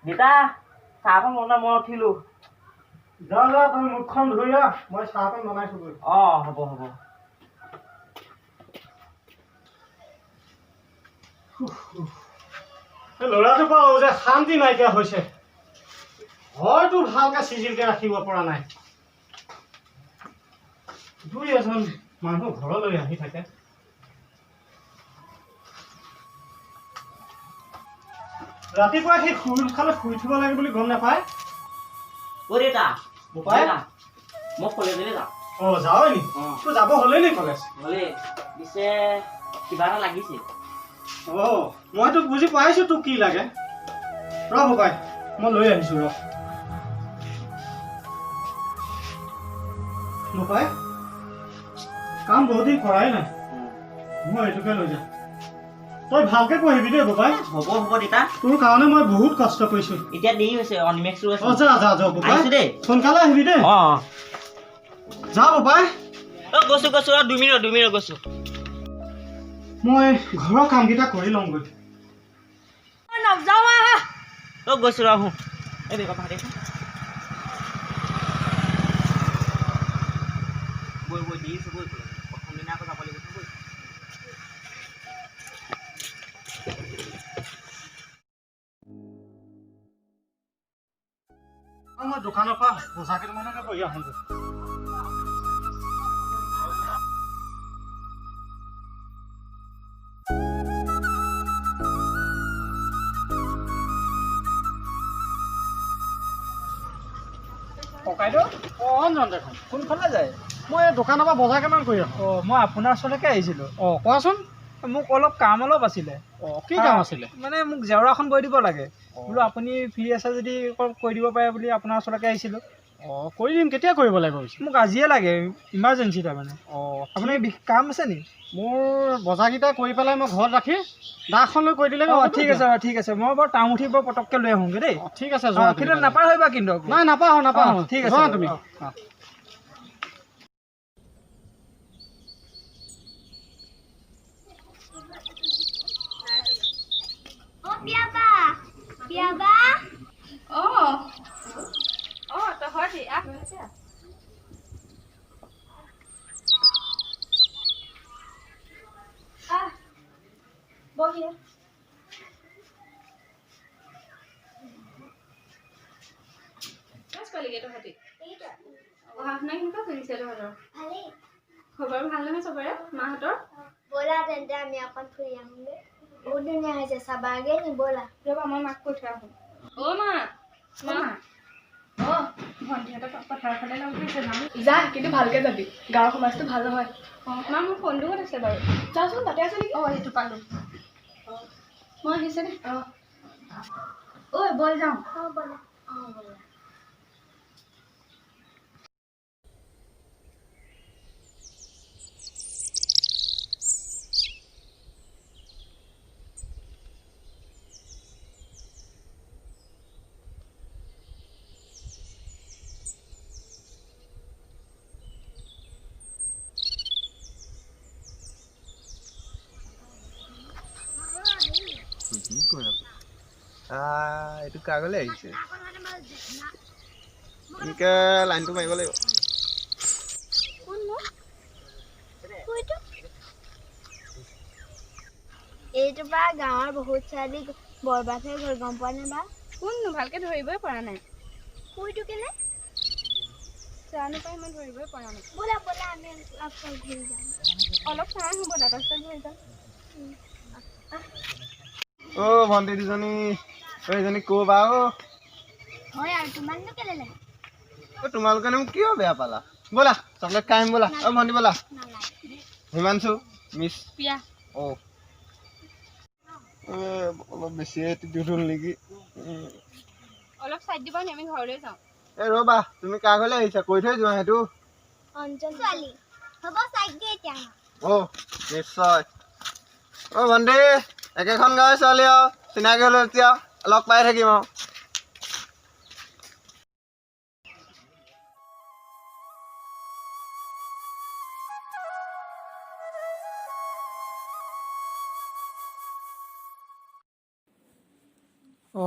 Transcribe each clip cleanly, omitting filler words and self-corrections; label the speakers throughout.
Speaker 1: দেতা চাহকণ বনাই মই উঠিলো।
Speaker 2: যা যা তুমি মুখখন ধুই আহ, মই চাহকণ বনাইছো গৈ।
Speaker 1: হ'ব হ'ব।
Speaker 2: ল'ৰাটোৰ পৰা যে শান্তি নাইকিয়া হৈছে, হয়তো ভালকে চিজিলকে ৰাখিব পৰা নাই। দুই এজন মানুহ ঘৰলৈ আহি থাকে। ৰাতিপুৱা সেই সোনকালে শুই থব লাগে বুলি গম নাপায়।
Speaker 1: দেতা
Speaker 2: বোপাই
Speaker 1: মই কলেজলৈ যাওঁ।
Speaker 2: যাৱই নি? তোৰ যাব হ'লেই নি কলেজ?
Speaker 1: হ'লে পিছে কিবা এটা লাগিছিল।
Speaker 2: মই তোক বুজি পাইছো তোক কি লাগে। ৰ বোপাই মই লৈ আহিছো ৰ। বোপাই কাম বহুত দিন কৰাই নাই, মই এইটোকে লৈ যাম। তই ভালকে পঢ়িবি দেই বোপাই।
Speaker 1: হ'ব দেতা।
Speaker 2: তোৰ কাৰণে মই বহুত কষ্ট কৰিছো।
Speaker 1: এতিয়া দেৰি হৈছে, অনিমেক্স ৰৈ আছে।
Speaker 2: যা বোপাই
Speaker 1: দেই,
Speaker 2: সোনকালে আহিবি দেই। যা বোপাই।
Speaker 1: গৈছো 2 মিনিট গৈছো।
Speaker 2: মই ঘৰৰ কামকেইটা কৰি লওঁগৈ।
Speaker 1: গৈছো আহো। এই কথা বৈ দেৰিছে গৈ প্ৰথম দিনা আকৌ যাব লাগিব গৈ।
Speaker 2: মই দোকানৰ পৰা বজাৰ কেইটামানকে কৰি আহোঁগৈ।
Speaker 3: ককাইদেউ কোনফালে যায়?
Speaker 2: মই দোকানৰ পৰা বজাৰ কেইটামান কৰি আহোঁ।
Speaker 3: মই আপোনাৰ ওচৰলৈকে আহিছিলোঁ।
Speaker 2: কোৱাচোন।
Speaker 3: মোক কাম অলপ আছিলে।
Speaker 2: কি কাম আছিলে?
Speaker 3: মানে মোক জেওৰাখন বৈ দিব লাগে। বোলো আপুনি ফ্ৰী আছে যদি কৰি দিব পাৰে বুলি আপোনাৰ ওচৰলৈকে আহিছিলোঁ।
Speaker 2: কৰি দিম। কেতিয়া কৰিব লাগিব?
Speaker 3: মোক আজিয়ে লাগে, ইমাৰ্জেঞ্চি তাৰমানে। আপুনি কাম আছে নি?
Speaker 2: মোৰ বজাৰকেইটা কৰি পেলাই মই ঘৰত ৰাখি দাখন লৈ কৰি দিলে।
Speaker 3: ঠিক আছে মই বাৰু টাউন উঠি বৰ পটককৈ লৈ আহোঁগৈ দেই।
Speaker 2: ঠিক আছে যোৱা।
Speaker 3: কিন্তু নাপাহৰিবা কিন্তু।
Speaker 2: নাই নাপাহৰো।
Speaker 3: ঠিক আছে
Speaker 2: যোৱা তুমি।
Speaker 4: খবৰ ভাল নহয় চবৰে মাহঁতৰ? ব'লা তেন্তে আমি অকণ ফুৰি আহোঁগৈ। বহুত ধুনীয়া হৈছে, চাবাগে নি? ব'লা। ৰ'বা মই মাক কৈ থৈ আহোঁ। ভণ্টিহঁতক পথাৰৰ ফালে লগ ধৰিছে যাম। যা, কিন্তু ভালকে যাবি। গাঁৱৰ সমাজটো ভাল নহয়। মা মোৰ ফোনটো ক'ত আছে বাৰু? যাচোন, তাতে আছে নেকি? সেইটো পালোঁ। মই আহিছে নে? ব'ল যাওঁ। ব'লা। ব'লা।
Speaker 5: এইটো কাগলে আহিছে এনেকে লাইনটো মাৰিব লাগিব।
Speaker 4: এইটো বা গাঁৱৰ বহুত ছোৱালী বৰবাদ হৈ গ'ল, গম পোৱা নে বা? কোননো? ভালকে ধৰিবই পৰা নাই। কুইটো কেলে? জানো পাই, মই ধৰিবই পৰা নাই। ব'লা আমি অলপ ঘূৰি যাম। অলপ চাই আহোঁ ব'লা, তাৰপিছত ঘূৰি যাম।
Speaker 5: ভণ্টি দুজনী, এইজনী ক'বা
Speaker 4: হয় আৰু তোমাকনো কেলে লাগে?
Speaker 5: তোমালোকেনো মোক কিয় বেয়া পালা? ব'লা চকলেট খাই আহিম ব'লা। ভণ্টি ব'লা। হিমাংশু মিছ
Speaker 4: পিয়া।
Speaker 5: অলপ বেছিয়ে এটিটিউড হ'ল নেকি?
Speaker 4: অলপ চাইড দিবা নি? আমি ঘৰলৈ যাওঁ।
Speaker 5: ৰ'বা, তুমি কাৰ ঘৰলৈ আহিছা? কৈ থৈ যোৱা সেইটো।
Speaker 4: অঞ্চল ছোৱালী হ'ব, চাইড দিয়ে এতিয়া।
Speaker 5: নিশ্চয়। ভণ্টি, একেখন গাঁৱৰ ছোৱালী আৰু চিনাকি হ'লো এতিয়া লগ পাই থাকিম আৰু।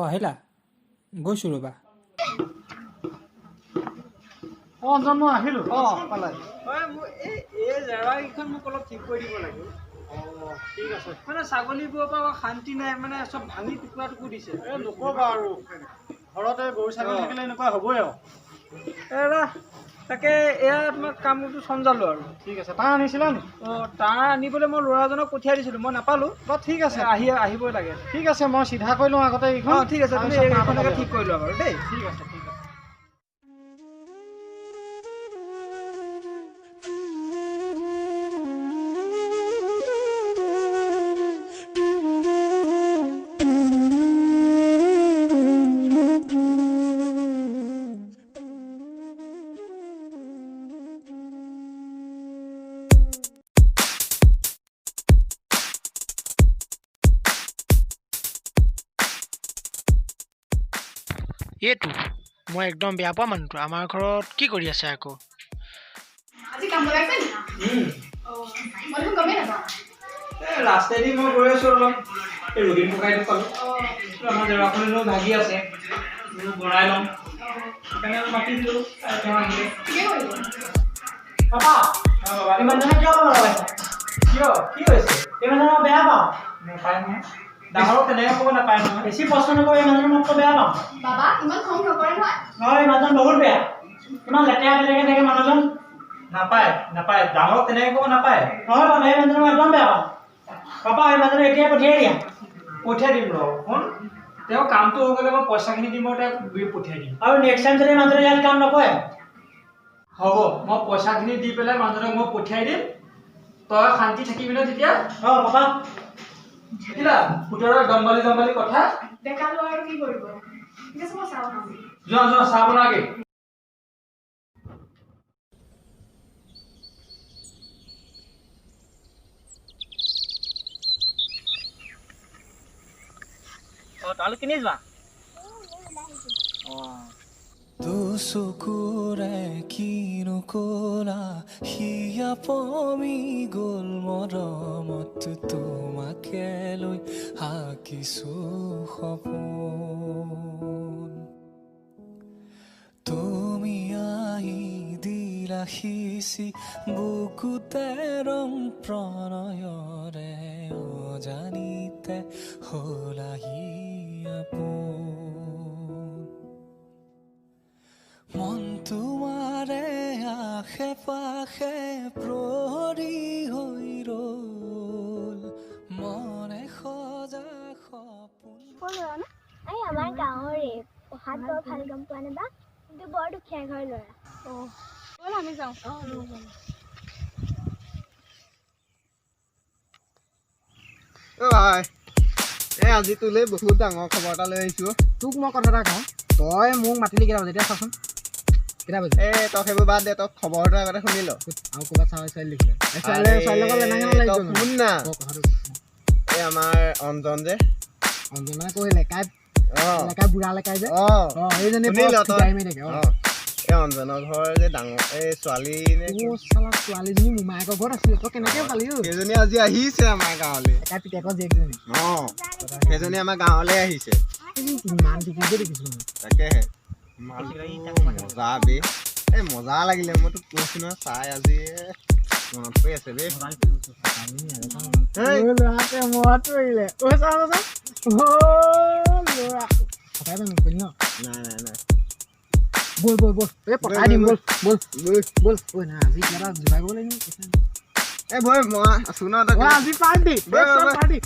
Speaker 3: আহিলা? গৈছোঁ ৰ'বা।
Speaker 2: অঞ্জন মই আহিলোঁ
Speaker 3: পালে মোৰ এই জেগাকেইখন মোক অলপ ঠিক কৰি দিব লাগে।
Speaker 2: ঠিক আছে
Speaker 3: মানে ছাগলীবোৰৰ পৰা শান্তি নাই, মানে চব ভাঙি টুকুৰা টুকুৰ দিছে।
Speaker 2: এই নক'বা আৰু ঘৰতে গৰু ছাগলী থাকিলে এনেকুৱা হ'বই আৰু
Speaker 3: এৰা তাকে এয়া তোমাক কামটো চমজালোঁ আৰু।
Speaker 2: ঠিক আছে তাৰ আনিছিলা নি?
Speaker 3: তাৰ আনিবলৈ মই ল'ৰাজনক পঠিয়াই দিছিলোঁ, মই নাপালোঁ।
Speaker 2: ঠিক আছে
Speaker 3: আহিবই লাগে।
Speaker 2: ঠিক আছে মই চিধা কৰি লওঁ আগতে এইখন।
Speaker 3: ঠিক আছে, তুমি এইখনকে ঠিক কৰি লোৱা বাৰু দেই।
Speaker 2: ঠিক আছে ঠিক আছে।
Speaker 6: এইটো মই একদম বেয়া পোৱা মানুহটো আমাৰ ঘৰত কি কৰি আছে আকৌ?
Speaker 7: আজি কাম লগাইছে নি? মই দেখোন গমেই নাপাওঁ।
Speaker 3: ৰাস্তাইদি মই গৈ আছোঁ অলপ, এই ৰুবিন ককাইটো পালোঁ। আমাৰ জেগাখনো ভাগি আছে, বনাই ল'ম সেইকাৰণে মাতি দিলোঁ। তেওঁ আহিলে।
Speaker 7: ঠিকেই কৰিব।
Speaker 3: পাপা ইমানজনে কিয় লগাইছা? কিয় কি হৈছে? ইমানজনে মই বেয়া পাওঁ। নাপায় নহয়, ডাঙৰক তেনেকৈ ক'ব নাপায় নহয়। বেছি প্ৰশ্ন নকৰি ইমানজনে মই বেয়া পাওঁ।
Speaker 7: বাবা ইমান খং নকৰে নহয়।
Speaker 3: নহয়, ইমানজন বহুত বেয়া, ইমান লেতেৰা পেতেৰাকৈ থাকে মানুহজন। নাপায় নাপায়, ডাঙৰক তেনেকৈ ক'ব নাপায়। নহয় বাবা, ইমানজনে মই একদম বেয়া পাওঁ। পাপা ইমানজনে এতিয়াই পঠিয়াই দিয়া। পঠিয়াই দিম ৰ, শুন তেওঁ কামটো হৈ গ'লে মই পইচাখিনি দিম, মই তেওঁক পঠিয়াই দিম। আৰু নেক্সট টাইম যদি মানুহজনে ইয়াত কাম নকৰে হ'ব, মই পইচাখিনি দি পেলাই মানুহজনক মই পঠিয়াই দিম। তই শান্তি থাকিবি ন তেতিয়া? পাপা দেখিলা পুতৰৰ জম্বালি কথা।
Speaker 7: ডেকা ল'ৰা আৰু কি কৰিব? ঠিক আছে মই চাহ বনাওঁ।
Speaker 3: যোৱা চাহ বনাগে।
Speaker 1: তালৈ কিনি যোৱা?
Speaker 8: চকুৰে কিনো কলা সিয়া পমি গ'ল মৰমত তোমাকে লৈ আঁকিছো সপোন। তুমি আহি দিলা সিঁচি বুকুতে ৰং প্ৰণয়ৰে অজানিতে হলাহি আপোন। মন তোমাৰে আশে পাশে প্ৰহৰী হৈ ৰ'ল, মনে সজা সপোন।
Speaker 4: এই আমাৰ গাঁৱৰে পঢ়াত বৰ ভাল, গম পোৱা নে বা? কিন্তু বৰ দুখীয়া ঘৰ ল'ৰা।
Speaker 7: ব'ল আমি যাওঁ।
Speaker 5: ভাই এই আজি তোলৈ বহুত ডাঙৰ খবৰ এটা লৈ আহিছোঁ।
Speaker 3: তোক মই কথা এটা কওঁ, তই মোক মাতিলি কেইটা বাজে এতিয়া চাচোন? কেইটা বাজে?
Speaker 5: তই সেইবোৰ বাদ দে, তই খবৰটো আগতে শুনি ল।
Speaker 3: আৰু ক'ৰবাত ছোৱালী দেখিলে
Speaker 5: শুন না, এই আমাৰ অঞ্জন যে
Speaker 3: অঞ্জন মানে কৈ লেকাই বুঢ়া লেকাই যে এইজনী
Speaker 5: এই অঞ্জনৰ ঘৰ যে ডাঙৰ এই ছোৱালী
Speaker 3: ছোৱালীজনী মোমায়েকৰ ঘৰত আছিলে, তই কেনেকে পালি?
Speaker 5: সেইজনী আজি আহিছে আমাৰ গাঁৱলৈ।
Speaker 3: পিতেকৰ জীয়েকজনী
Speaker 5: সেইজনী আমাৰ গাঁৱলৈ আহিছে।
Speaker 3: ইমান টিকিকে দেখিছো।
Speaker 5: তাকেহে মজা বে, এই মজা লাগিলে। মই তোক কৈছো নহয়, চাই আজি মনত পৰি আছে বে।
Speaker 3: ল'ৰাটোৱে মনত পৰিলে।
Speaker 5: নাই
Speaker 3: বল এই পঠাই দিম, বল না আজি কিবা যোগাৰ কৰিব লাগিব।
Speaker 5: এই বৈ মই আছো ন,
Speaker 3: আজি পাৰ্টি বল পাৰ্টি।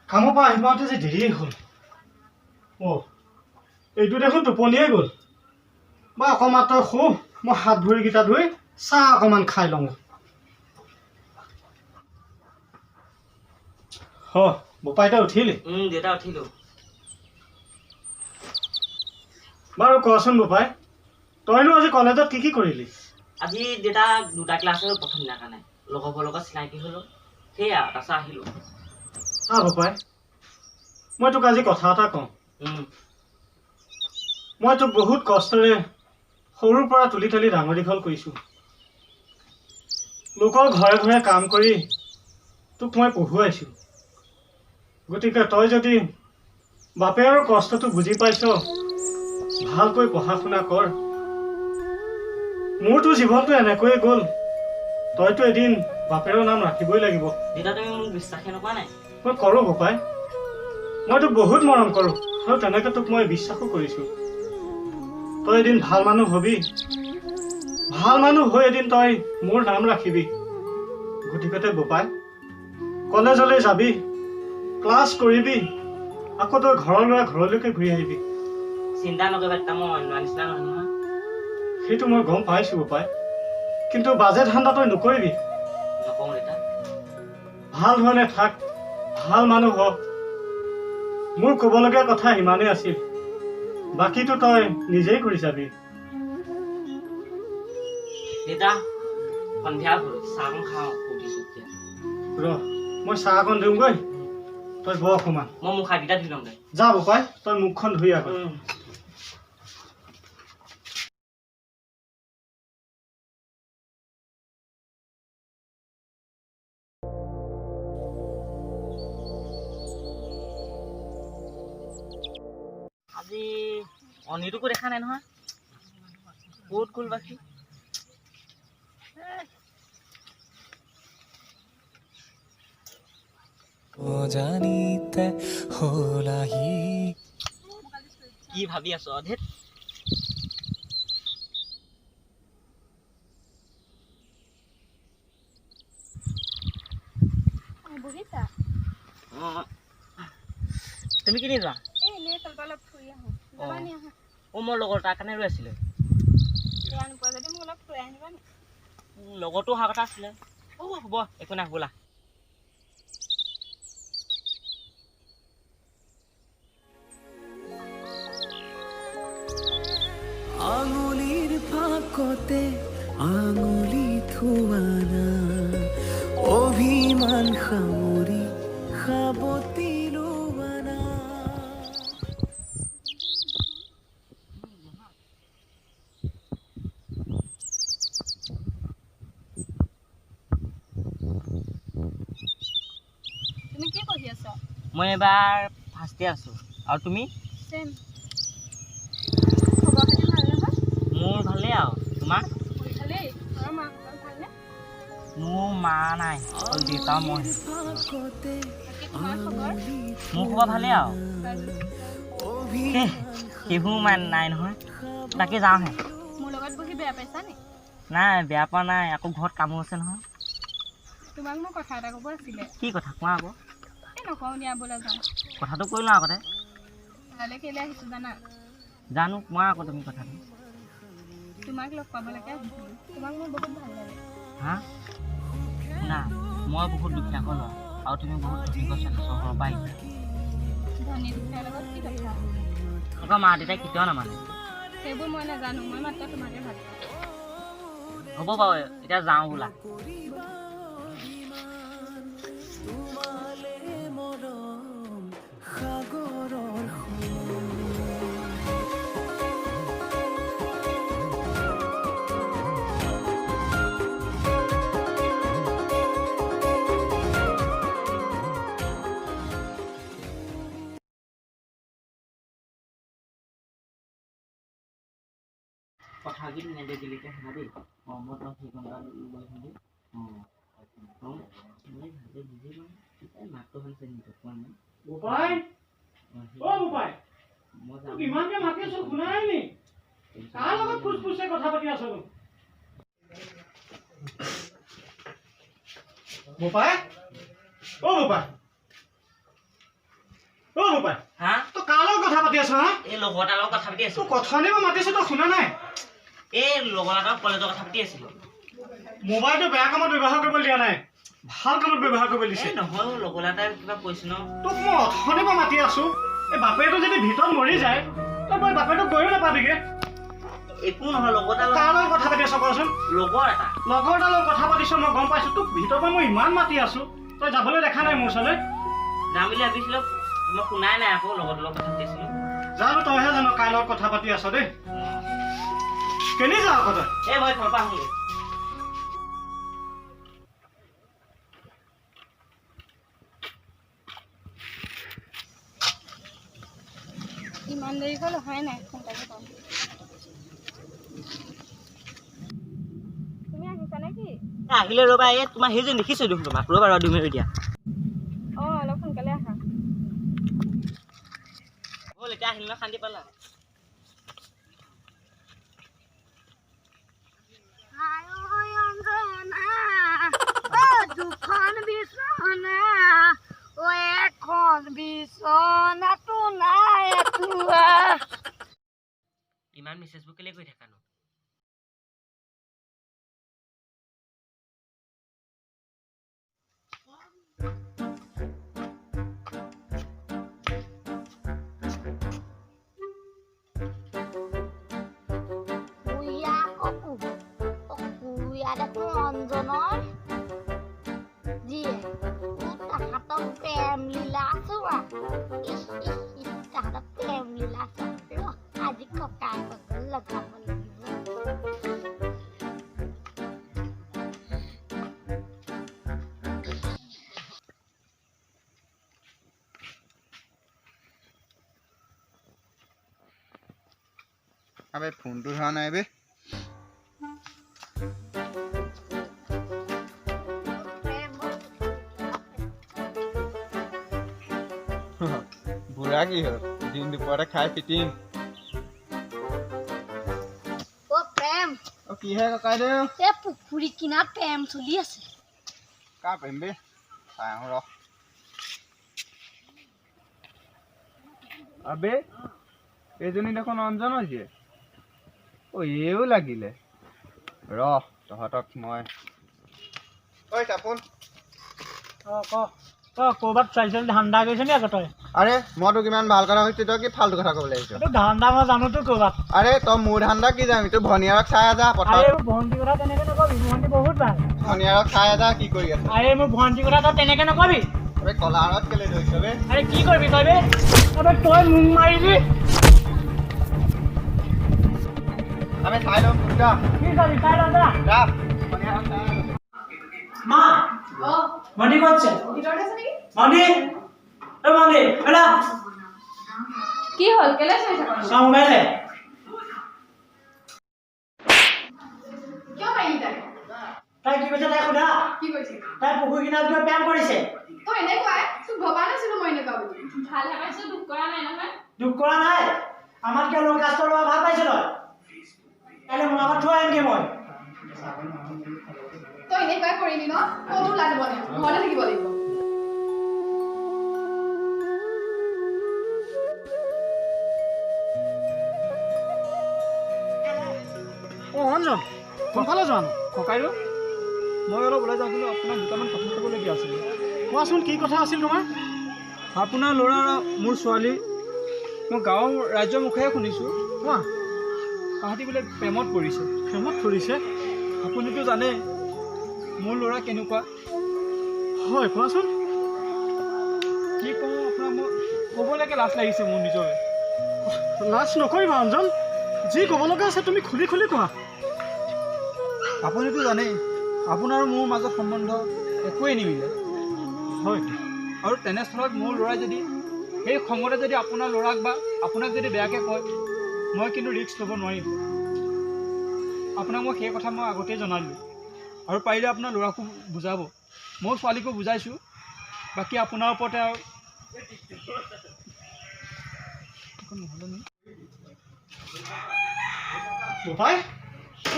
Speaker 2: কামৰ পৰা আহি পাওঁতে যে দেৰিয়ে হ'ল। এইটো দেখোন টোপনিয়ে গ'ল। বা অকণমান তই শু, মই হাত ভৰিকেইটা ধুই চাহ অকণমান খাই লওঁ। বোপাই তই উঠিলি
Speaker 1: দেউতা উঠিলো
Speaker 2: বাৰু কচোন বোপাই তইনো আজি কলেজত কি কৰিলি
Speaker 1: আজি দেউতা 2টা ক্লাছৰ প্ৰথম দিনাৰ কাৰণে লগৰবোৰৰ লগত চিনাকি হ'লো সেয়া তাৰপিছত আহিলো
Speaker 2: বোপাই মই তোক আজি কথা এটা কওঁ মই তোক বহুত কষ্টেৰে সৰুৰ পৰা তুলি তুলি ডাঙৰ দীঘল কৰিছোঁ লোকৰ ঘৰে ঘৰে কাম কৰি তোক মই পঢ়ুৱাইছোঁ গতিকে তই যদি বাপেৰৰ কষ্টটো বুজি পাইছ ভালকৈ পঢ়া শুনা কৰ মোৰতো জীৱনটো এনেকৈয়ে গ'ল তইতো এদিন বাপেৰৰ নাম ৰাখিবই লাগিব
Speaker 1: দেউতা তুমি মোক বিশ্বাসে নকৰা নাই
Speaker 2: মই কৰোঁ বোপাই মই তোক বহুত মৰম কৰোঁ আৰু তেনেকৈ তোক মই বিশ্বাসো কৰিছোঁ তই এদিন ভাল মানুহ হবি ভাল মানুহ হৈ এদিন তই মোৰ নাম ৰাখিবি গতিকে বোপাই কলেজলৈ যাবি ক্লাছ কৰিবি আকৌ তই ঘৰলৈকে ঘূৰি আহিবি
Speaker 1: চিন্তা নকৰিবা দেউতা মই অন্য নিচিনা নহয়
Speaker 2: সেইটো মই গম পাইছোঁ বোপাই কিন্তু বাজে ধান্দা তই নকৰিবি
Speaker 1: নকওঁ দেউতা
Speaker 2: ভাল ধৰণে থাক ভাল মানুহ হ মোৰ ক'বলগীয়া কথা ইমানেই আছিল বাকীটো তই নিজেই কৰি যাবি
Speaker 1: দেউতা সন্ধিয়া হ'ল চাহ খাওঁ উঠিছোঁ এতিয়া
Speaker 2: মই চাহ অকণ দিওঁগৈ তই বৰ অকণমান
Speaker 1: মই মুখ হাতকেইটা ধুই লওঁগৈ
Speaker 2: যা বোপাই তই মুখখন ধুই আহ
Speaker 1: আজি অনিটোকো দেখা নাই নহয় ক'ত গ'ল বাকী
Speaker 8: জানিতে হলাহি
Speaker 1: কি ভাবি আছো অধেত
Speaker 4: বহিছা
Speaker 1: তুমি কি নিবা
Speaker 4: এনেই চলবা অলপ ফুৰি আহোঁ যাবানি আহা
Speaker 1: মই লগৰ তাৰ কাৰণে ৰৈ আছিলে
Speaker 4: বেয়া নোপোৱা যদি মোক অলপ ফুৰাই আনিবা নি
Speaker 1: লগৰটো অহা কথা আছিলে হ'ব একো নাই ব'লা
Speaker 8: আঙুলিৰ ফাকতে আঙুলি থোৱানা অভিমান সামৰি সাবতি লোৱানা
Speaker 4: তুমি কি পঢ়ি আছা
Speaker 1: মই এবাৰ ফাৰ্ষ্ট ইয়াৰ আছো আৰু তুমি
Speaker 4: সেম খবৰ খাতি ভাল নহয়
Speaker 1: মোৰ ভালেই আৰু তোমাৰ
Speaker 4: ভালেই আৰু মাহঁতৰ ভালনে
Speaker 1: মোৰ মা নাই অকল দেউতা মই
Speaker 8: ফাকতে
Speaker 4: তোমাৰ খবৰ
Speaker 1: মোৰ খবৰ ভালেই আৰু সেইবোৰ নাই নহয় তাকে যাওঁহে
Speaker 4: মোৰ লগত বহি বেয়া পাইছা নি
Speaker 1: নাই বেয়া পোৱা নাই আকৌ ঘৰত কামো আছে নহয়
Speaker 4: তোমাক মই কথা এটা ক'ব আছিলে
Speaker 1: কি কথা কোৱা আকৌ
Speaker 4: এই নকওঁ দিয়া ব'লা যাওঁ
Speaker 1: কথাটো কৈ লওঁ আগতে
Speaker 4: তালৈ কেলৈ আহিছোঁ জানা
Speaker 1: জানো কোৱা আকৌ তুমি কথাটো
Speaker 4: তোমাক লগ পাবলৈকে আহিছিলোঁ তোমাক মোৰ বহুত ভাল লাগে
Speaker 1: হা শুনা মই বহুত দুখীয়া ঘৰ ল'ৰা আৰু তুমি বহুত ধনী ঘৰ চহৰৰ পৰা আহিছা
Speaker 4: ধনী দুখীয়াৰ লগত কি কথা
Speaker 1: আকৌ মা দেউতাই কেতিয়াও নামানে
Speaker 4: সেইবোৰ মই নাজানো মই মাত্ৰ তোমাকে ভাল পাওঁ
Speaker 1: হ'ব বাৰু এতিয়া যাওঁ বোলা
Speaker 8: তোমালে মৰম সাগৰৰ
Speaker 1: কথাগিত নেদেখিলেকে হেৰা দেই মই তই সেইকণটা লৈ আহিবি মই ভালকৈ বুজি পাওঁ মাতটো হৈছে নিজ কোৱা নাই
Speaker 2: বোপাই বোপাই
Speaker 1: মই যাম
Speaker 2: ইমানকে মাতি আছো শুনাই নি কাৰ লগত ফুচফুচে কথা পাতি আছো বোপাই বোপাই বোপাই
Speaker 1: হা
Speaker 2: তই কাৰ লগত কথা পাতি আছ হা
Speaker 1: এই লগৰ এটাৰ লগত কথা পাতি আছো
Speaker 2: তোৰ কথানে মই মাতিছো তই শুনা নাই
Speaker 1: এই লগৰ এটাৰ কলেজৰ কথা পাতি আছিলো
Speaker 2: মোবাইলটো বেয়া কামত ব্যৱহাৰ কৰিব দিয়া নাই ভাল কামত ব্যৱহাৰ কৰিব দিছে।
Speaker 1: নহয় লগলা তাই কিবা কৈছে ন।
Speaker 2: তোক মই অথনিৰ পৰা মাতি আছো, এই বাপেটো যদি ভিতৰত মৰি যায় তই বাপেটোক গৈও নাপাবিগে।
Speaker 1: একো নহয় লগৰ এটা
Speaker 2: কাৰ লগত কথা পাতি আছ কচোন?
Speaker 1: লগৰ এটা
Speaker 2: লগত কথা পাতিছ, মই গম পাইছো। তোক ভিতৰৰ পৰা মই ইমান মাতি আছো, তই যাবলৈ দেখা নাই মোৰ ওচৰলৈ।
Speaker 1: যাম বুলি ভাবিছিলো, মই শুনাই নাই আকৌ লগৰ লগত কথা পাতিছিলো।
Speaker 2: জানো তইহে জানো কাৰ লগত কথা পাতি আছ দেই। কেনি যাৱ আকৌ তই?
Speaker 1: এই মই ঘৰৰ পৰা আহোঁগৈ।
Speaker 4: ইমান দেৰি হ'ল হয় নাই সোনকালে পাম। তুমি আহিছা নেকি?
Speaker 1: আহিলে ৰ'বা, এই তোমাৰ সেইজন দেখিছো দেখোন তোমাক। ৰ'বা ৰ'বা 2 মিনিট দিয়া।
Speaker 4: অঁ অলপ সোনকালে আহা।
Speaker 1: হ'ল এতিয়া আহিলে শান্তি পালা?
Speaker 4: দুখন বিচনা এখন বিচনাটো নাই এটুৱা।
Speaker 1: ইমান মেছেজবোৰ কেলে কৰি থাকা নো?
Speaker 4: দেখোন অঞ্জনৰ দিয়ে তাহাঁতক প্ৰেম লীলা চোৱা। তাহাঁতক প্ৰেম লীলা চোৱা। আজি ককাই লগাব লাগিব।
Speaker 5: আবে ফোনটো ধৰা নাই বে। বুঢ়া কি হ'ল? দিন দুপৰতে খাই ফিটিং।
Speaker 4: অ প্ৰেম,
Speaker 5: অ কিহে ককাই দেউ?
Speaker 4: এই পুখুৰী কিনাৰত প্ৰেম চলি আছে।
Speaker 5: কা প্ৰেম বে? চাই আহোঁ ৰ। আবে এইজনী দেখোন অঞ্জনৰ জীয়েক। অ এইও লাগিলে। ৰ তহঁতক মই ঐ তাপোন।
Speaker 3: ক'ৰবাত চাইছিল ধান্দা গৈছে নি আকৌ তই?
Speaker 5: আৰে মই তোক ইমান ভাল কথা কৈছো, তই কি ফাল্টু কথা ক'বলৈ আহিছ?
Speaker 3: এইটো ধান্দা মই জানোতো ক'ৰবাত।
Speaker 5: আৰে তই মোৰ ধান্দা কি জানিবি? তোৰ ভনীয়াৰক চাই আছা
Speaker 3: আৰে
Speaker 5: পথাৰত।
Speaker 3: মোৰ ভণ্টিৰ কথা তেনেকে নকবি, ভণ্টি বহুত ভাল।
Speaker 5: ভনীয়াৰক চাই আছা কি কৰি আছে?
Speaker 3: আৰে মোৰ ভণ্টিৰ কথা তই তেনেকে নকবি।
Speaker 5: আবে কলাৰত কেলে ধৰিছ বে?
Speaker 3: আৰে কি কৰিবি তই বে? তই মোক মাৰিলি।
Speaker 5: আবে চাই লওঁ যা।
Speaker 3: কি চাবি চাই ল যা।
Speaker 5: যা ভনীয়াৰক চাই আছা।
Speaker 3: মা ভণ্টি ক'ত আছে?
Speaker 7: ভিতৰত আছে নেকি?
Speaker 3: ভণ্টি অ ভণ্টি এলা
Speaker 7: কি হ'ল কেলে চাই থাকা?
Speaker 3: চা মোবাইলে।
Speaker 7: কিয় মাৰিলি তাই?
Speaker 3: তাই কি কৈছে তাই সোধা।
Speaker 7: কি কৈছে?
Speaker 3: তাই পুখুৰী কিনাৰত গৈ প্ৰেম কৰিছে।
Speaker 7: তই এনেকুৱাই, তোক ভবা নাছিলো মই এনেকুৱা বুলি। ভালহে পাইছো, দুখ কৰা নাই নহয়।
Speaker 3: দুখ কৰা নাই। আমাৰ কিয় লোক কাষ্টৰ লোৱা ভাল পাইছ তই? কাইলৈ মোৰ লগত থৈ আহিমগৈ মই।
Speaker 7: তই এনেকুৱাই কৰিলি ন? ক'তো ওলাই যাব নাই, ঘৰতে থাকিব লাগিব।
Speaker 2: অ অঞ্জন, কোনফালে যোৱানো? ককাইদেউ,
Speaker 3: মই অলপ ওলাই যাওঁ কিন্তু আপোনাক দুটামান কথা ক'বলগীয়া আছিলে।
Speaker 2: কোৱাচোন কি কথা আছিল তোমাৰ?
Speaker 3: আপোনাৰ ল'ৰা আৰু মোৰ ছোৱালী মই গাঁৱৰ ৰাজ্যৰ মুখেৰে শুনিছোঁ,
Speaker 2: কোৱা।
Speaker 3: তাহাঁতি বোলে প্ৰেমত পৰিছে।
Speaker 2: প্ৰেমত পৰিছে?
Speaker 3: আপুনিতো জানে মোৰ ল'ৰা কেনেকুৱা।
Speaker 2: হয় কোৱাচোন।
Speaker 3: কি কওঁ আপোনাক, মই ক'বলৈকে লাজ লাগিছে মোৰ নিজৰে।
Speaker 2: লাজ নকৰিবা অঞ্জন, যি ক'ব লগা আছে তুমি খুলি খুলি কোৱা।
Speaker 3: আপুনিতো জানেই আপোনাৰ আৰু মোৰ মাজত সম্বন্ধ একোৱেই নিমিলে।
Speaker 2: হয়,
Speaker 3: আৰু তেনেস্থলত মোৰ ল'ৰাই যদি সেই খঙতে যদি আপোনাৰ ল'ৰাক বা আপোনাক যদি বেয়াকৈ কয়, মই কিন্তু ৰিস্ক ল'ব নোৱাৰিম। আপোনাক মই সেই কথা মই আগতেই জনালোঁ, আৰু পাৰিলে আপোনাৰ ল'ৰাকো বুজাব। মোৰ ছোৱালীকো বুজাইছোঁ, বাকী আপোনাৰ ওপৰতে আৰু
Speaker 2: বোপাই,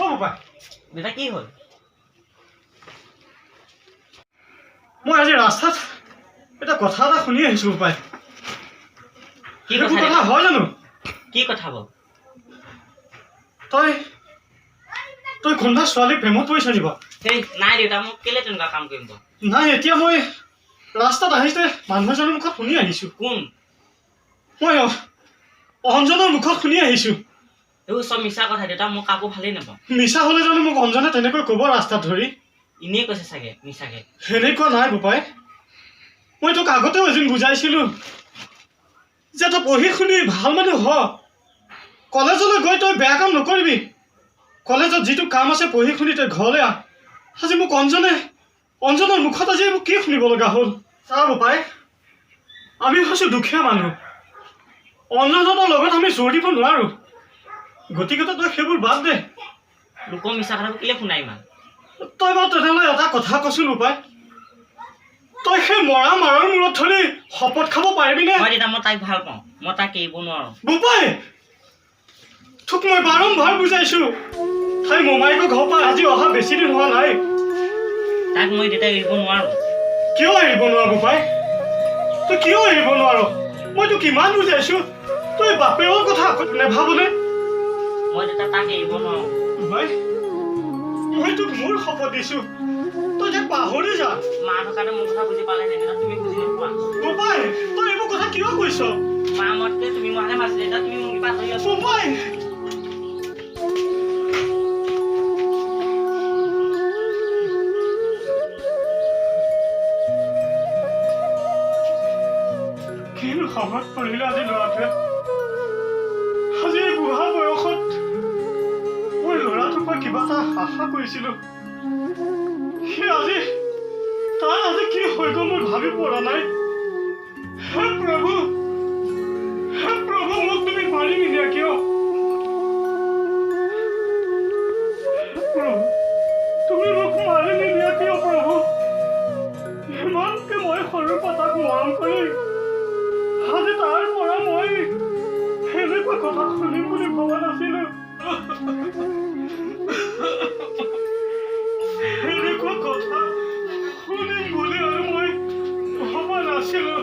Speaker 2: অ বোপাই,
Speaker 1: দেউতা কি হ'ল?
Speaker 2: মই আজি ৰাস্তাত এটা কথা এটা শুনি আহিছোঁ বোপাই।
Speaker 1: কি
Speaker 2: এইবোৰ
Speaker 1: কথা?
Speaker 2: কথা হয় জানো?
Speaker 1: কি কথা বাৰু?
Speaker 2: তই কোনোবা ছোৱালী প্ৰেমত পৰিছ নিব?
Speaker 1: সেই নাই দেউতা মোক কেলে তেনেকুৱা কাম কৰিম বাৰু
Speaker 2: নাই এতিয়া মই ৰাস্তাত আহিছে মানুহ এজনৰ মুখত শুনি আহিছোঁ
Speaker 1: কোন
Speaker 2: মই অঞ্জনৰ মুখত শুনি আহিছোঁ
Speaker 1: এইবোৰ চব মিছা কথা দেউতা মই কাকো ভালেই নাপাওঁ
Speaker 2: মিছা হ'লে জানো মোক অঞ্জনে তেনেকৈ ক'ব ৰাস্তাত ধৰি
Speaker 1: এনেই কৈছে চাগে মিছাকে
Speaker 2: সেনেকুৱা নাই বোপাই মই তোক আগতেও এদিন বুজাইছিলোঁ যে তই পঢ়ি শুনি ভাল মানুহ হ কলেজলৈ গৈ তই বেয়া কাম নকৰিবি কলেজত যিটো কাম আছে পঢ়ি শুনি তই ঘৰলৈ আহ আজি মোক অঞ্জনৰ মুখত আজি মোক কি শুনিব লগা হ'ল চা বোপাই আমি হৈছোঁ দুখীয়া মানুহ অঞ্জনৰ লগত আমি জোৰ দিব নোৱাৰোঁ গতিকে তই সেইবোৰ বাদ দে
Speaker 1: লোকৰ মিছা কথাবোৰ কেলে শুনাই ইমান
Speaker 2: তই বাৰু তেনেহ'লে এটা কথা কৈছোঁ বোপাই তই সেই মৰা মাৰৰ মূৰত ধৰি শপত খাব পাৰিবিনে
Speaker 1: মই দেউতা মই তাইক ভাল পাওঁ মই তাক এৰিব নোৱাৰোঁ
Speaker 2: বোপাই তোক মই বাৰম্বাৰ বুজাইছোঁ তাই মোমাইকৰ ঘৰৰ পৰা আজি অহা বেছি দিন হোৱা নাই
Speaker 1: তাক মই দেউতাক এৰিব নোৱাৰোঁ
Speaker 2: কিয় এৰিব নোৱাৰ বোপাই তই কিয় এৰিব নোৱাৰ মই তোক কিমান বুজাইছোঁ তই বাপেৰৰ কথা নেভাবনে
Speaker 1: মই দেউতা তাক এৰিব নোৱাৰোঁ
Speaker 2: বোপাই মই তোক মোৰ শপত দিছোঁ তই যে পাহৰি যা
Speaker 1: মা থকাতে মোৰ কথা বুজি পালে দেউতা তুমি বুজি নোপোৱা
Speaker 2: বোপাই তই এইবোৰ কথা কিয় কৈছ
Speaker 1: মা মতকে তুমি মহালে মাছ দেউতা তুমি মোক কিবা ধৰি আছো
Speaker 2: বোপাই কিনো সময়ত পৰিলে আজি ল'ৰাটোৱে আজি এই বুঢ়া বয়সত মই ল'ৰাটোৰ পৰা কিবা এটা আশা কৰিছিলোঁ সি আজি তাৰ আজি কি হৈ গ'ল মই ভাবি পৰা নাই হে প্ৰভু মোক তুমি মাৰি নিদিয়া কিয় প্ৰভু তুমি মোক মাৰি নিদিয়া কিয় প্ৰভু ইমানকে মই সৰুৰ পৰা তাক মৰম কৰি আজি তাৰ পৰা মই এনেকুৱা কথা শুনিম বুলি ভবা নাছিলোঁ এনেকুৱা কথা শুনিম বুলি আৰু মই ভবা নাছিলোঁ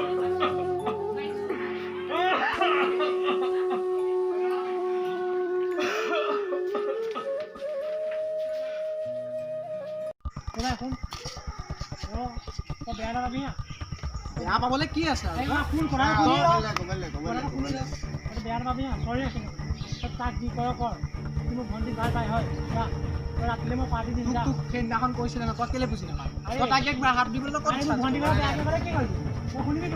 Speaker 3: বেয়া নাপাবি
Speaker 6: বেয়া পাবলৈ কি আছে
Speaker 3: ফোন কৰা বেয়া নাপাবি চৰি আছো তাক যি কৰ কিন্তু ভণ্টি ভাল পাই হয় ৰাতিলে মই পাৰ্টি দিম
Speaker 6: তোক সেইদিনাখন কৈছিলে ন তই কেলে বুজি নাপায় তই তাক একবাৰ হাত দিবলৈ
Speaker 3: ভণ্টি বেয়া একেবাৰে কি কৰিবি মই শুনিবি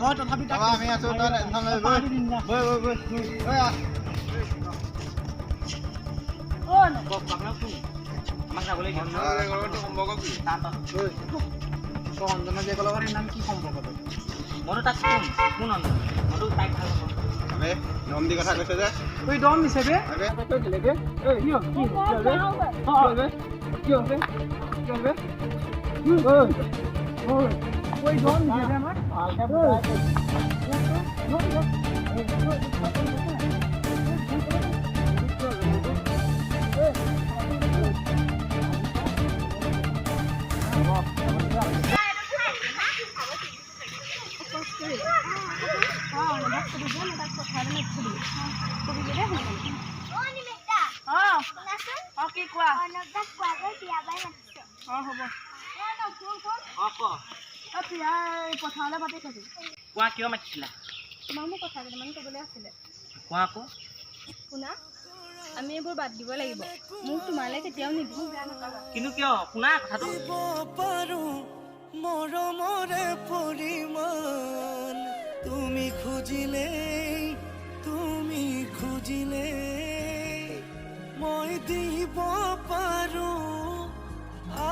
Speaker 6: তই তথাপি তাক
Speaker 5: আমি আছোঁ তই টেনশ্যন লৈ
Speaker 3: পাৰ্টি দিম যা
Speaker 1: আমাক যাবলৈ দিয়ক
Speaker 6: তই অঞ্জনা জীয়েকৰ লগত সেইদিনাখন কি সম্পৰ্ক
Speaker 1: মইতো তাক কোন অঞ্জন মইতো তাইক ভাল পাওঁ
Speaker 5: আবে দম দি কথা কৈছে যে
Speaker 6: তই দম দিছে বে
Speaker 5: আবে
Speaker 4: পথাৰলৈ মাতি থৈছো
Speaker 1: কোৱা কিয় মাতিছিলা
Speaker 4: তোমাক মোক কথা কেইটামান ক'বলৈ আছিলে
Speaker 1: কোৱা আকৌ
Speaker 4: শুনা আমি এইবোৰ বাদ দিব লাগিব মোক তোমালৈ কেতিয়াও নিদিওঁ বেয়া নাপাবা
Speaker 1: কিন্তু কিয় শুনা কথাটো
Speaker 8: পাৰো মৰমৰে পৰিমাণ তুমি খুজিলে মই দিব পাৰো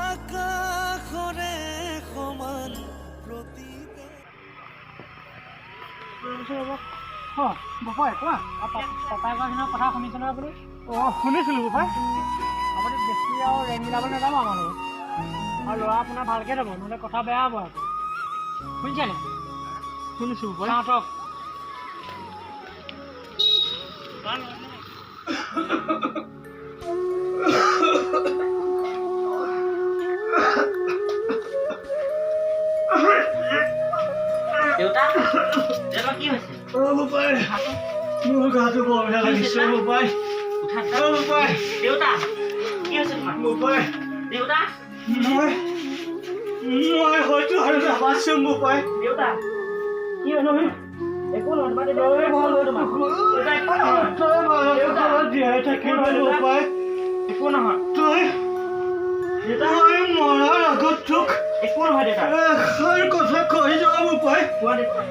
Speaker 8: আকাশৰে সমান
Speaker 3: বপাই কোৱা পাপাই কোৱা সিদিনা কথা শুনিছে নহয় আপুনি
Speaker 2: শুনিছিলোঁ বোপাই
Speaker 3: আপুনি বেছি আৰু ৰেং মিলাব নাযাব আমাৰ লগত আৰু ল'ৰা আপোনাৰ ভালকৈ যাব নহ'লে কথা বেয়া হ'ব আকৌ শুনিছে নাই
Speaker 2: শুনিছোঁ বোপাই
Speaker 3: চাওঁতক
Speaker 1: দেউতা দেউতা কি হৈছে
Speaker 2: বোপাই মোৰ গাটো বৰ বেয়া লাগিছে বোপাই
Speaker 1: উঠা
Speaker 2: বোপাই
Speaker 1: দেউতা কি হৈছে তোমাৰ
Speaker 2: বোপাই
Speaker 1: দেউতা
Speaker 2: মই হয়তো আৰু নাবাচো বোপাই
Speaker 1: দেউতা কি হ'ল একো নহয় দেউতা ভাল হ'ল তোমাৰ দেউতা একো নহয়
Speaker 2: তই মানুহৰ জীয়াই থাকিব বোপাই
Speaker 1: একো নহয়
Speaker 2: তই মই মৰাৰ আগত তোক
Speaker 1: একো নহয় দেউতা
Speaker 2: এষাৰ কথা কৈ যাওঁ বোপাই
Speaker 1: কোৱা দেউতা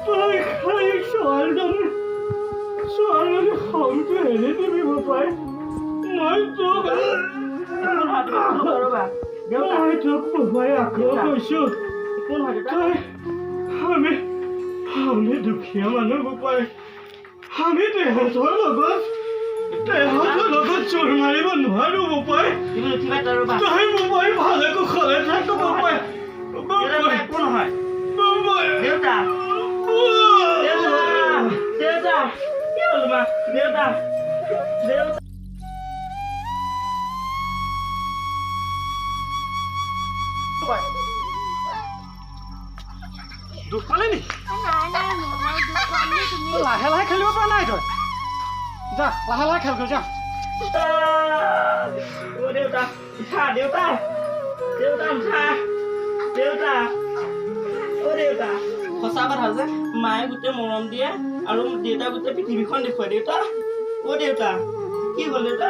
Speaker 2: তই খালি ছোৱালীজনী খংটো এৰি দিবি বোপাই মই তোক বোপাই আকৌ কৈছো তই আমি দুখীয়া মানুহ বোপাই আমি তেহঁতৰ লগত চোৰ মাৰিব নোৱাৰো বোপাই তই বোপাই ভালে কুশলে থাক বোপাই
Speaker 1: একো নহয়
Speaker 2: বোপাই
Speaker 1: দেউতা দেউতা কি হ'ল তোমাৰ দেউতা
Speaker 2: দুখ পালি নি
Speaker 4: নাই মই দুখ পাম নে তুমি
Speaker 2: লাহে লাহে খেলিব পৰা নাই তই যা লাহে লাহে খেলগৈ যা
Speaker 1: দেউতা উঠা দেউতা দেউতা উঠা দেউতা দেউতা সঁচা কথা যে মায়ে গোটেই মৰম দিয়ে আৰু দেউতা গোটেই পৃথিৱীখন দেখুৱাই দেউতা দেউতা কি হ'ল দেউতা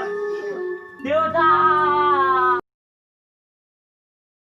Speaker 1: দেউতা